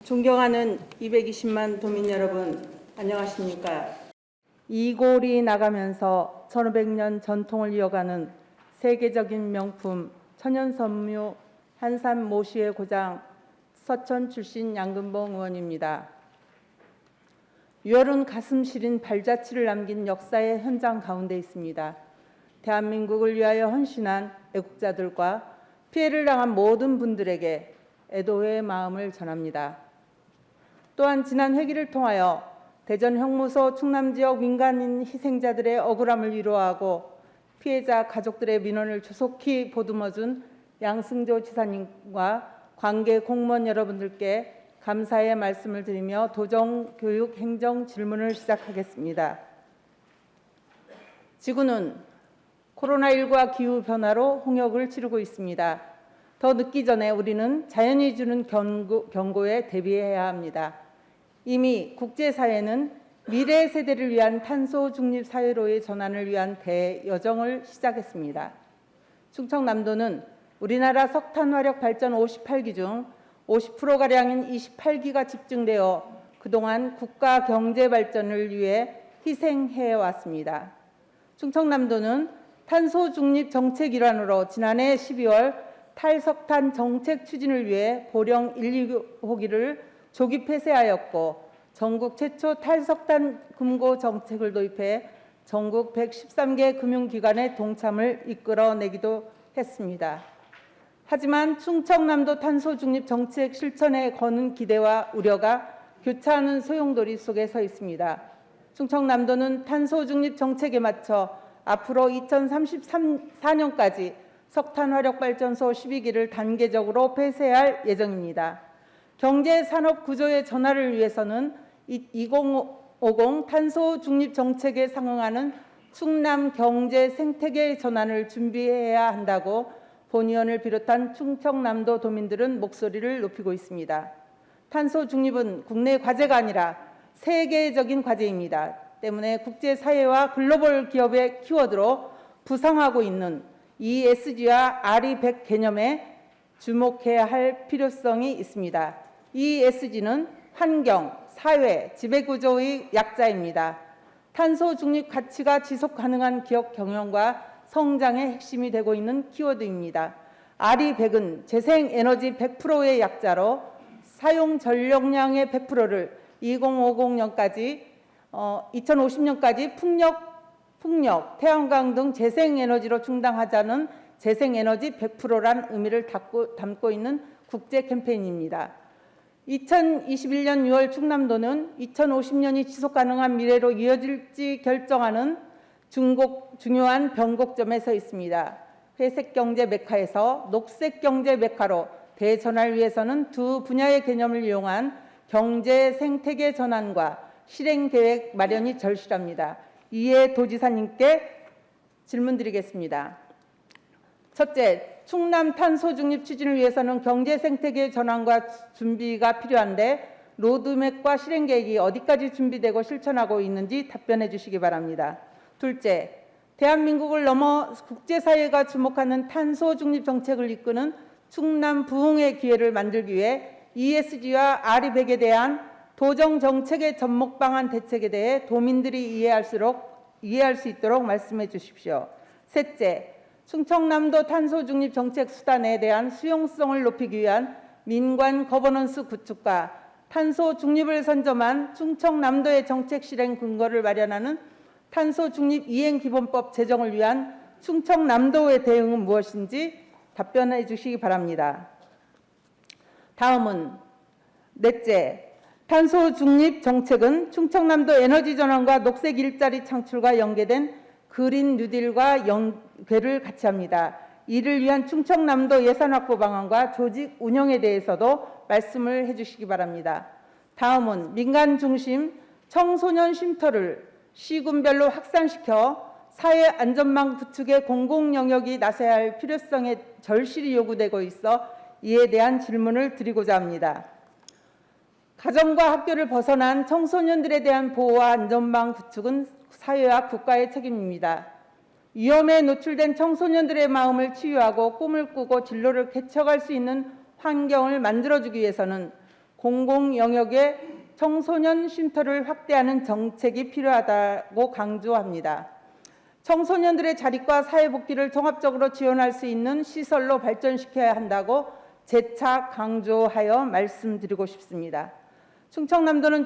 존경하는 220만 도민 여러분, 안녕하십니까? 이골이 나가면서 1500년 전통을 이어가는 세계적인 명품 천연섬유 한산 모시의 고장 서천 출신 양근봉 의원입니다. 6월은 가슴 시린 발자취를 남긴 역사의 현장 가운데 있습니다. 대한민국을 위하여 헌신한 애국자들과 피해를 당한 모든 분들에게 애도의 마음을 전합니다. 또한 지난 회기를 통하여 대전 형무소 충남지역 민간인 희생자들의 억울함을 위로하고 피해자 가족들의 민원을 조속히 보듬어준 양승조 지사님과 관계 공무원 여러분들께 감사의 말씀을 드리며 도정, 교육, 행정 질문을 시작하겠습니다. 지구는 코로나19와 기후변화로 홍역을 치르고 있습니다. 더 늦기 전에 우리는 자연이 주는 경고에 대비해야 합니다. 이미 국제사회는 미래 세대를 위한 탄소 중립 사회로의 전환을 위한 대여정을 시작했습니다. 충청남도는 우리나라 석탄 화력 발전 58기 중 50%가량인 28기가 집중되어 그동안 국가 경제 발전을 위해 희생해 왔습니다. 충청남도는 탄소 중립 정책 일환으로 지난해 12월 탈석탄 정책 추진을 위해 보령 1, 2호기를 조기 폐쇄하였고 전국 최초 탈석탄 금고 정책을 도입해 전국 113개 금융기관의 동참을 이끌어내기도 했습니다. 하지만 충청남도 탄소 중립 정책 실천에 거는 기대와 우려가 교차하는 소용돌이 속에 서 있습니다. 충청남도는 탄소 중립 정책에 맞춰 앞으로 2034년까지 석탄 화력 발전소 12기를 단계적으로 폐쇄할 예정입니다. 경제 산업 구조의 전환을 위해서는 2050 탄소 중립 정책에 상응하는 충남 경제 생태계 전환을 준비해야 한다고 본 의원을 비롯한 충청남도 도민들은 목소리를 높이고 있습니다. 탄소 중립은 국내 과제가 아니라 세계적인 과제입니다. 때문에 국제사회와 글로벌 기업의 키워드로 부상하고 있는 ESG와 RE100 개념에 주목해야 할 필요성이 있습니다. ESG는 환경, 사회, 지배구조의 약자입니다. 탄소 중립 가치가 지속 가능한 기업 경영과 성장의 핵심이 되고 있는 키워드입니다. RE100은 재생에너지 100%의 약자로 사용 전력량의 100%를 2050년까지 풍력, 태양광 등 재생에너지로 충당하자는 재생에너지 100%란 의미를 담고 있는 국제 캠페인입니다. 2021년 6월 충남도는 2050년이 지속가능한 미래로 이어질지 결정하는 중요한 변곡점에 서 있습니다. 회색경제 메카에서 녹색경제 메카로 대전환을 위해서는 두 분야의 개념을 이용한 경제 생태계 전환과 실행계획 마련이 절실합니다. 이에 도지사님께 질문드리겠습니다. 첫째, 충남 탄소 중립 추진을 위해서는 경제 생태계 전환과 준비가 필요한데 로드맵과 실행계획이 어디까지 준비되고 실천하고 있는지 답변해 주시기 바랍니다. 둘째, 대한민국을 넘어 국제사회가 주목하는 탄소 중립 정책을 이끄는 충남 부흥의 기회를 만들기 위해 ESG와 RE100에 대한 도정 정책의 접목 방안 대책에 대해 도민들이 이해할 수 있도록 말씀해 주십시오. 셋째, 충청남도 탄소 중립 정책 수단에 대한 수용성을 높이기 위한 민관 거버넌스 구축과 탄소 중립을 선점한 충청남도의 정책 실행 근거를 마련하는 탄소 중립 이행 기본법 제정을 위한 충청남도의 대응은 무엇인지 답변해 주시기 바랍니다. 다음은 넷째, 탄소 중립 정책은 충청남도 에너지 전환과 녹색 일자리 창출과 연계된 그린 뉴딜과 연계를 같이 합니다. 이를 위한 충청남도 예산 확보 방안과 조직 운영에 대해서도 말씀을 해주시기 바랍니다. 다음은 민간 중심 청소년 쉼터를 시군별로 확산시켜 사회 안전망 구축에 공공 영역이 나서야 할 필요성에 절실히 요구되고 있어 이에 대한 질문을 드리고자 합니다. 가정과 학교를 벗어난 청소년들에 대한 보호와 안전망 구축은 사회와 국가의 책임입니다. 위험에 노출된 청소년들의 마음을 치유하고 꿈을 꾸고 진로를 개척할 수 있는 환경을 만들어주기 위해서는 공공 영역의 청소년 쉼터를 확대하는 정책이 필요하다고 강조합니다. 청소년들의 자립과 사회복귀를 종합적으로 지원할 수 있는 시설로 발전시켜야 한다고 재차 강조하여 말씀드리고 싶습니다. 충청남도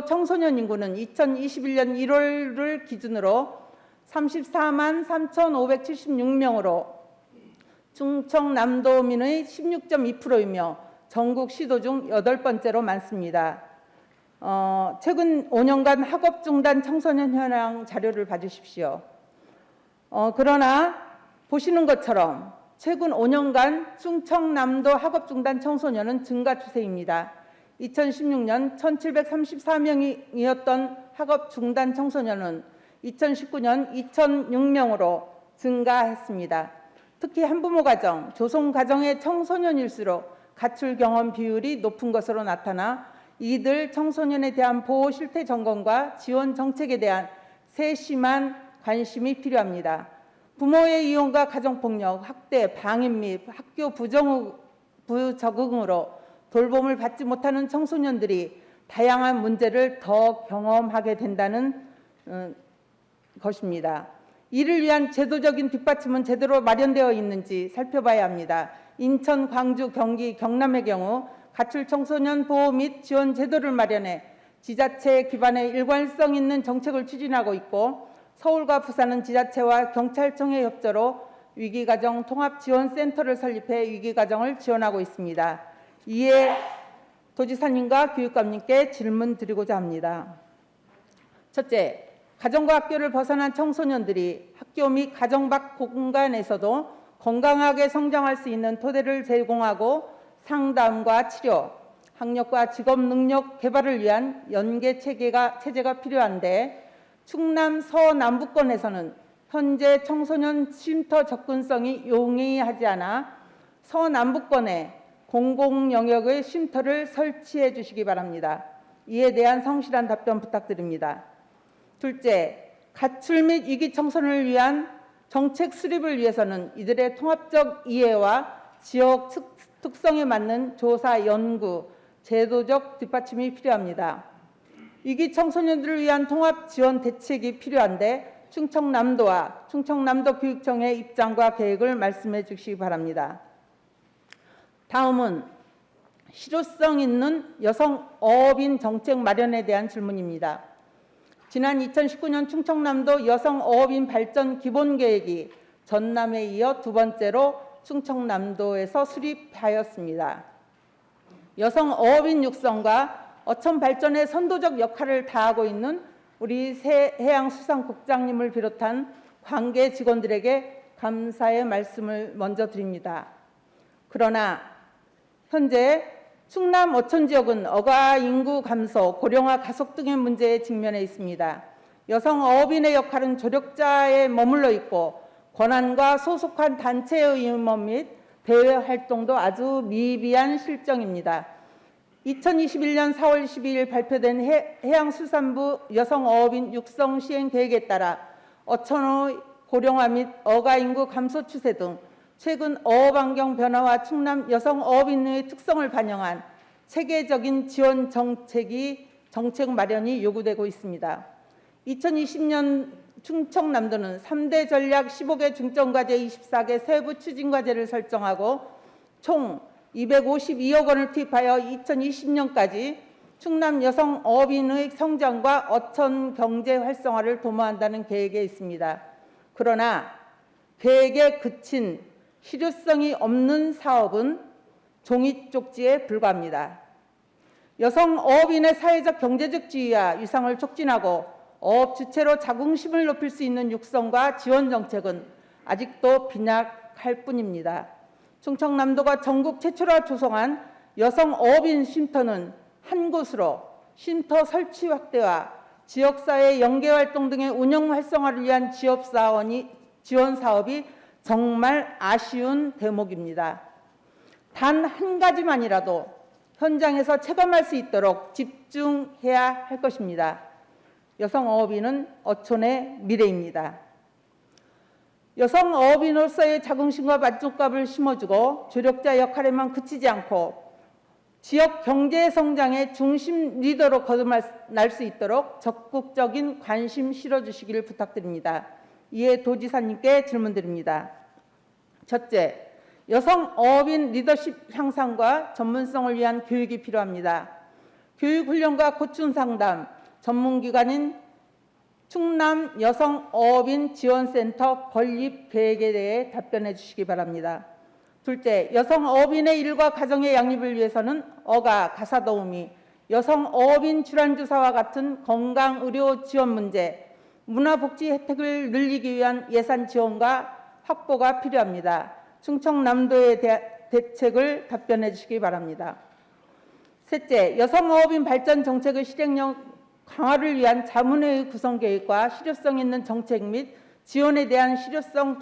청소년 인구는 2021년 1월을 기준으로 34만 3,576명으로 충청남도민의 16.2%이며 전국 시도 중 8번째로 많습니다. 최근 5년간 학업 중단 청소년 현황 자료를 봐주십시오. 그러나 보시는 것처럼 최근 5년간 충청남도 학업 중단 청소년은 증가 추세입니다. 2016년 1,734명이었던 학업 중단 청소년은 2019년 2,006명으로 증가했습니다. 특히 한부모 가정, 조성 가정의 청소년일수록 가출 경험 비율이 높은 것으로 나타나 이들 청소년에 대한 보호 실태 점검과 지원 정책에 대한 세심한 관심이 필요합니다. 부모의 이혼과 가정폭력, 학대, 방임 및 학교 부적응으로 돌봄을 받지 못하는 청소년들이 다양한 문제를 더 경험하게 된다는 것입니다. 이를 위한 제도적인 뒷받침은 제대로 마련되어 있는지 살펴봐야 합니다. 인천, 광주, 경기, 경남의 경우 가출 청소년 보호 및 지원 제도를 마련해 지자체 기반의 일관성 있는 정책을 추진하고 있고, 서울과 부산은 지자체와 경찰청의 협조로 위기가정 통합지원센터를 설립해 위기가정을 지원하고 있습니다. 이에 도지사님과 교육감님께 질문 드리고자 합니다. 첫째, 가정과 학교를 벗어난 청소년들이 학교 및 가정 밖 공간에서도 건강하게 성장할 수 있는 토대를 제공하고 상담과 치료, 학력과 직업 능력 개발을 위한 연계 체제가 필요한데, 충남 서남부권에서는 현재 청소년 쉼터 접근성이 용이하지 않아 서남부권에 공공 영역의 쉼터를 설치해 주시기 바랍니다. 이에 대한 성실한 답변 부탁드립니다. 둘째, 가출 및 위기 청소년을 위한 정책 수립을 위해서는 이들의 통합적 이해와 지역 특성에 맞는 조사, 연구, 제도적 뒷받침이 필요합니다. 위기 청소년들을 위한 통합 지원 대책이 필요한데, 충청남도와 충청남도 교육청의 입장과 계획을 말씀해 주시기 바랍니다. 다음은 실효성 있는 여성 어업인 정책 마련에 대한 질문입니다. 지난 2019년 충청남도 여성 어업인 발전 기본계획이 전남에 이어 두 번째로 충청남도에서 수립하였습니다. 여성 어업인 육성과 어촌 발전의 선도적 역할을 다하고 있는 우리 해양수산국장님을 비롯한 관계 직원들에게 감사의 말씀을 먼저 드립니다. 그러나 현재 충남 어촌 지역은 어가 인구 감소, 고령화 가속 등의 문제에 직면해 있습니다. 여성 어업인의 역할은 조력자에 머물러 있고, 권한과 소속한 단체의 임원 및 대외 활동도 아주 미비한 실정입니다. 2021년 4월 12일 발표된 해양수산부 여성어업인 육성 시행 계획에 따라 어촌의 고령화 및 어가 인구 감소 추세 등 최근 어업환경 변화와 충남 여성어업인의 특성을 반영한 체계적인 지원 정책 마련이 요구되고 있습니다. 2020년 충청남도는 3대 전략 15개 중점과제 24개 세부 추진과제를 설정하고 총 252억 원을 투입하여 2020년까지 충남 여성 어업인의 성장과 어촌 경제 활성화를 도모한다는 계획에 있습니다. 그러나 계획에 그친 실효성이 없는 사업은 종이 쪽지에 불과합니다. 여성 어업인의 사회적 경제적 지위와 위상을 촉진하고 어업 주체로 자긍심을 높일 수 있는 육성과 지원 정책은 아직도 빈약할 뿐입니다. 충청남도가 전국 최초로 조성한 여성 어업인 쉼터는 한 곳으로 쉼터 설치 확대와 지역사회 연계활동 등의 운영 활성화를 위한 지원 사업이 정말 아쉬운 대목입니다. 단 한 가지만이라도 현장에서 체감할 수 있도록 집중해야 할 것입니다. 여성 어업인은 어촌의 미래입니다. 여성 어업인으로서의 자긍심과 만족감을 심어주고 조력자 역할에만 그치지 않고 지역 경제 성장의 중심 리더로 거듭날 수 있도록 적극적인 관심 실어주시기를 부탁드립니다. 이에 도지사님께 질문드립니다. 첫째, 여성 어업인 리더십 향상과 전문성을 위한 교육이 필요합니다. 교육훈련과 고충상담, 전문기관인 충남 여성 어업인 지원센터 건립 계획에 대해 답변해 주시기 바랍니다. 둘째, 여성 어업인의 일과 가정의 양립을 위해서는 어가, 가사도우미, 여성 어업인 질환주사와 같은 건강의료 지원 문제, 문화복지 혜택을 늘리기 위한 예산 지원과 확보가 필요합니다. 충청남도의 대책을 답변해 주시기 바랍니다. 셋째, 여성 어업인 발전 정책의 실행력 강화를 위한 자문회의 구성 계획과 실효성 있는 정책 및 지원에 대한 실효성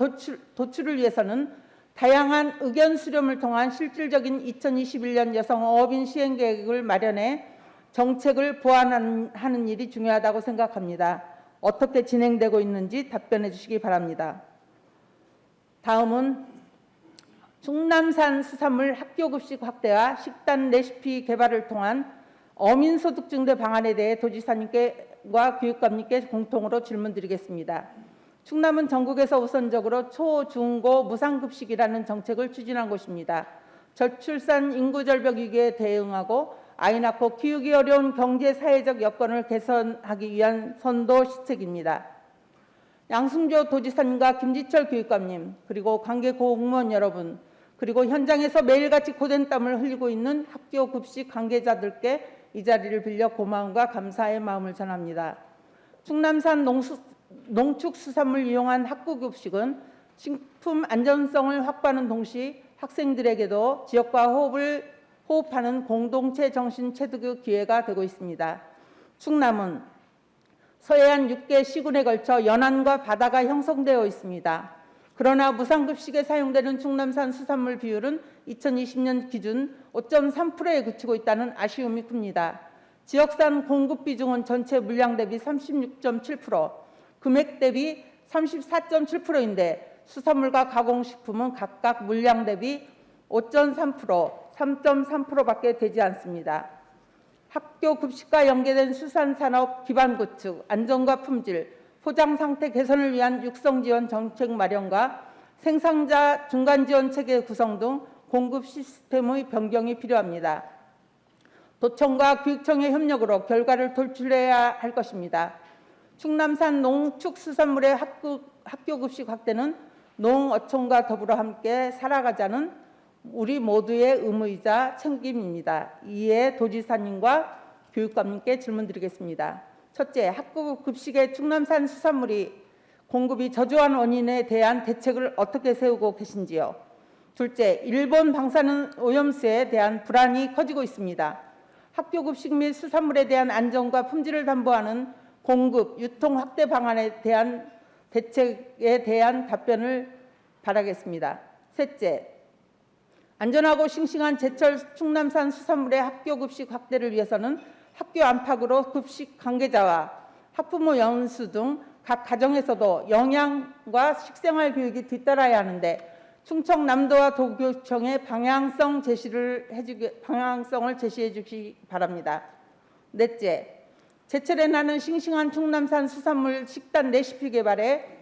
도출을 위해서는 다양한 의견 수렴을 통한 실질적인 2021년 여성 어업인 시행 계획을 마련해 정책을 보완하는 일이 중요하다고 생각합니다. 어떻게 진행되고 있는지 답변해 주시기 바랍니다. 다음은 충남산 수산물 학교급식 확대와 식단 레시피 개발을 통한 어민소득 증대 방안에 대해 도지사님과 교육감님께 공통으로 질문드리겠습니다. 충남은 전국에서 우선적으로 초, 중, 고 무상급식이라는 정책을 추진한 곳입니다. 저출산 인구 절벽 위기에 대응하고 아이 낳고 키우기 어려운 경제 사회적 여건을 개선하기 위한 선도 시책입니다. 양승조 도지사님과 김지철 교육감님, 그리고 관계 공무원 여러분, 그리고 현장에서 매일같이 고된 땀을 흘리고 있는 학교 급식 관계자들께 이 자리를 빌려 고마움과 감사의 마음을 전합니다. 충남산 농축수산물 이용한 학구급식은 식품 안전성을 확보하는 동시 학생들에게도 지역과 호흡하는 공동체 정신 체득의 기회가 되고 있습니다. 충남은 서해안 6개 시군에 걸쳐 연안과 바다가 형성되어 있습니다. 그러나 무상급식에 사용되는 충남산 수산물 비율은 2020년 기준 5.3%에 그치고 있다는 아쉬움이 큽니다. 지역산 공급 비중은 전체 물량 대비 36.7%, 금액 대비 34.7%인데 수산물과 가공식품은 각각 물량 대비 5.3%, 3.3%밖에 되지 않습니다. 학교 급식과 연계된 수산산업 기반 구축, 안전과 품질, 포장 상태 개선을 위한 육성 지원 정책 마련과 생산자 중간 지원 체계 구성 등 공급 시스템의 변경이 필요합니다. 도청과 교육청의 협력으로 결과를 도출해야 할 것입니다. 충남산 농축수산물의 학교 급식 확대는 농어촌과 더불어 함께 살아가자는 우리 모두의 의무이자 책임입니다. 이에 도지사님과 교육감님께 질문드리겠습니다. 첫째, 학교 급식의 충남산 수산물이 공급이 저조한 원인에 대한 대책을 어떻게 세우고 계신지요? 둘째, 일본 방사능 오염수에 대한 불안이 커지고 있습니다. 학교 급식 및 수산물에 대한 안전과 품질을 담보하는 공급, 유통 확대 방안에 대한 대책에 대한 답변을 바라겠습니다. 셋째, 안전하고 싱싱한 제철 충남산 수산물의 학교 급식 확대를 위해서는 학교 안팎으로 급식 관계자와 학부모 연수 등 각 가정에서도 영양과 식생활 교육이 뒤따라야 하는데 충청남도와 도교육청의 방향성을 제시해 주시기 바랍니다. 넷째, 제철에 나는 싱싱한 충남산 수산물 식단 레시피 개발에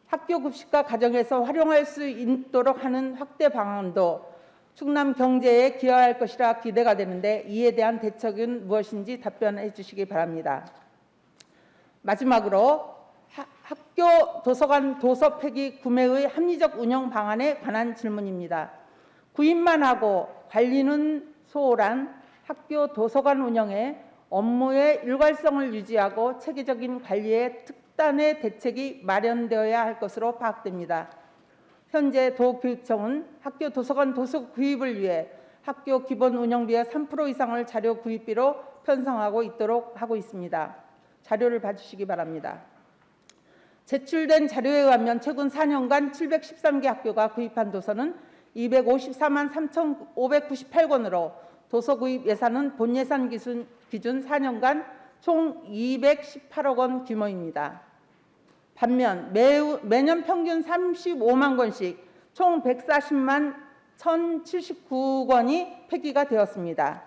학교 급식과 가정에서 활용할 수 있도록 하는 확대 방안도 충남 경제에 기여할 것이라 기대가 되는데 이에 대한 대책은 무엇인지 답변해 주시기 바랍니다. 마지막으로 학교 도서관 도서 폐기 구매의 합리적 운영 방안에 관한 질문입니다. 구입만 하고 관리는 소홀한 학교 도서관 운영에 업무의 일괄성을 유지하고 체계적인 관리에 특단의 대책이 마련되어야 할 것으로 파악됩니다. 현재 도교육청은 학교 도서관 도서 구입을 위해 학교 기본 운영비의 3% 이상을 자료 구입비로 편성하고 있도록 하고 있습니다. 자료를 봐주시기 바랍니다. 제출된 자료에 의하면 최근 4년간 713개 학교가 구입한 도서는 254만 3,598권으로 도서 구입 예산은 본 예산 기준 4년간 총 218억 원 규모입니다. 반면 매년 평균 35만 권씩 총 140만 1,079권이 폐기가 되었습니다.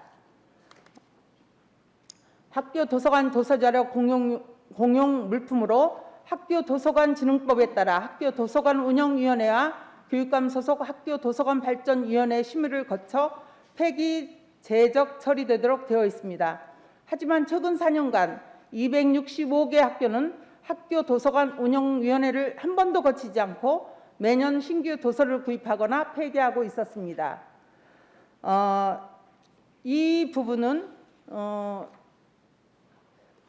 학교 도서관 도서자료 공용 물품으로 학교 도서관진흥법에 따라 학교 도서관 운영위원회와 교육감 소속 학교 도서관 발전위원회 심의를 거쳐 폐기 제적 처리되도록 되어 있습니다. 하지만 최근 4년간 265개 학교는 학교 도서관 운영위원회를 한 번도 거치지 않고 매년 신규 도서를 구입하거나 폐기하고 있었습니다. 이 부분은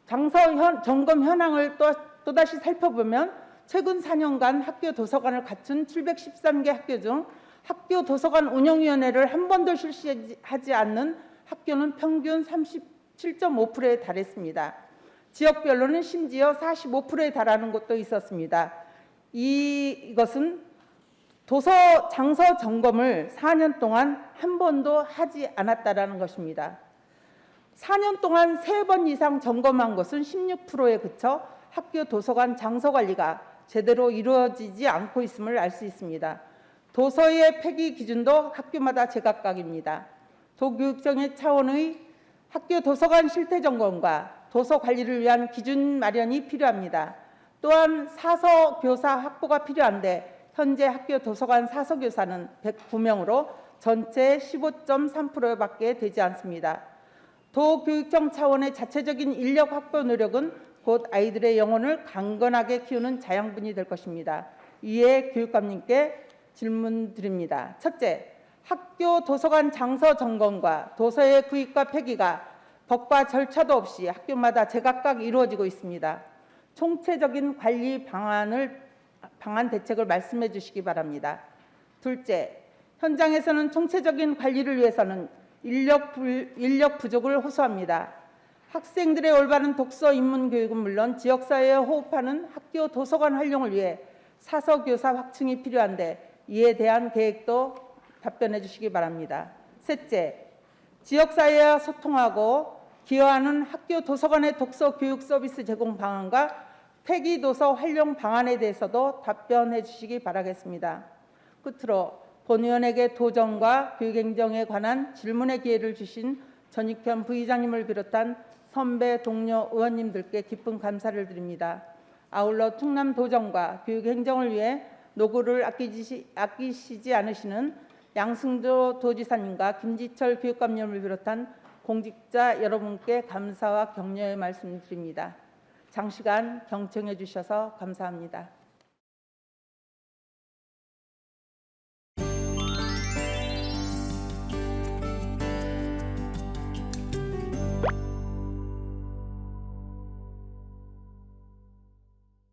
장서 점검 현황을 또다시 살펴보면 최근 4년간 학교 도서관을 갖춘 713개 학교 중 학교 도서관 운영위원회를 한 번도 실시하지 않는 학교는 평균 37.5%에 달했습니다. 지역별로는 심지어 45%에 달하는 곳도 있었습니다. 이것은 도서 장서 점검을 4년 동안 한 번도 하지 않았다라는 것입니다. 4년 동안 3번 이상 점검한 것은 16%에 그쳐 학교 도서관 장서 관리가 제대로 이루어지지 않고 있음을 알 수 있습니다. 도서의 폐기 기준도 학교마다 제각각입니다. 도교육청의 차원의 학교 도서관 실태 점검과 도서 관리를 위한 기준 마련이 필요합니다. 또한 사서 교사 확보가 필요한데 현재 학교 도서관 사서 교사는 109명으로 전체의 15.3%밖에 되지 않습니다. 도교육청 차원의 자체적인 인력 확보 노력은 곧 아이들의 영혼을 강건하게 키우는 자양분이 될 것입니다. 이에 교육감님께 질문 드립니다. 첫째, 학교 도서관 장서 점검과 도서의 구입과 폐기가 법과 절차도 없이 학교마다 제각각 이루어지고 있습니다. 총체적인 관리 방안 대책을 말씀해 주시기 바랍니다. 둘째, 현장에서는 총체적인 관리를 위해서는 인력 부족을 호소합니다. 학생들의 올바른 독서 입문 교육은 물론 지역사회에 호흡하는 학교 도서관 활용을 위해 사서교사 확충이 필요한데 이에 대한 계획도 답변해 주시기 바랍니다. 셋째, 지역사회와 소통하고 기여하는 학교 도서관의 독서 교육 서비스 제공 방안과 폐기 도서 활용 방안에 대해서도 답변해 주시기 바라겠습니다. 끝으로 본위원에게 도정과 교육행정에 관한 질문의 기회를 주신 전익현 부의장님을 비롯한 선배 동료 의원님들께 깊은 감사를 드립니다. 아울러 충남도정과 교육행정을 위해 노고를 아끼시지 않으시는 양승조 도지사님과 김지철 교육감님을 비롯한 공직자 여러분께 감사와 격려의 말씀드립니다. 장시간 경청해 주셔서 감사합니다.